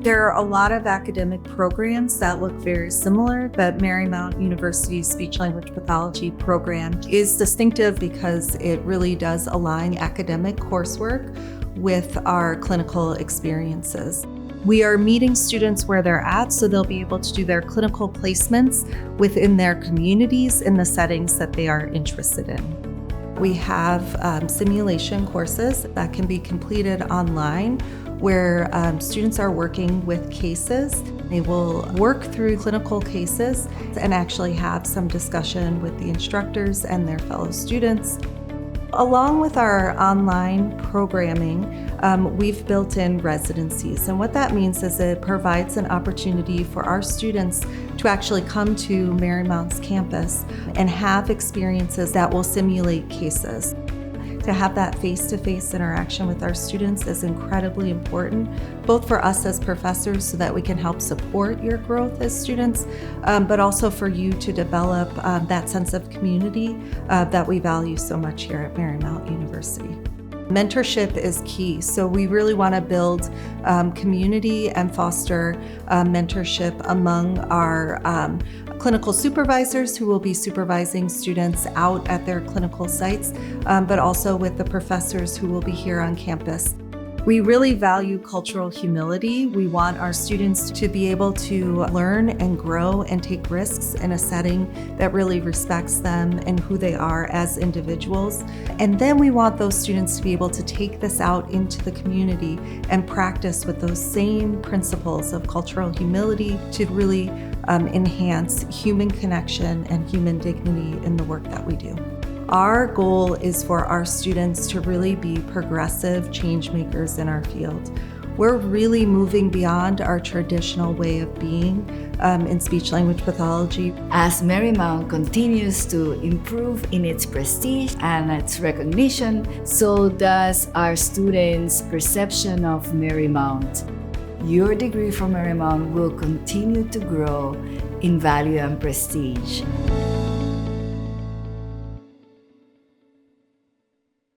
There are a lot of academic programs that look very similar, but Marymount University's speech-language pathology program is distinctive because it really does align academic coursework with our clinical experiences. We are meeting students where they're at, so they'll be able to do their clinical placements within their communities in the settings that they are interested in. We have simulation courses that can be completed online where students are working with cases. They will work through clinical cases and actually have some discussion with the instructors and their fellow students. Along with our online programming, we've built in residencies. And what that means is it provides an opportunity for our students to actually come to Marymount's campus and have experiences that will simulate cases. To have that face-to-face interaction with our students is incredibly important, both for us as professors so that we can help support your growth as students, but also for you to develop that sense of community that we value so much here at Marymount University. Mentorship is key, so we really want to build community and foster mentorship among our clinical supervisors who will be supervising students out at their clinical sites, but also with the professors who will be here on campus. We really value cultural humility. We want our students to be able to learn and grow and take risks in a setting that really respects them and who they are as individuals. And then we want those students to be able to take this out into the community and practice with those same principles of cultural humility to really enhance human connection and human dignity in the work that we do. Our goal is for our students to really be progressive change makers in our field. We're really moving beyond our traditional way of being in speech-language pathology. As Marymount continues to improve in its prestige and its recognition, so does our students' perception of Marymount. Your degree from Marymount will continue to grow in value and prestige.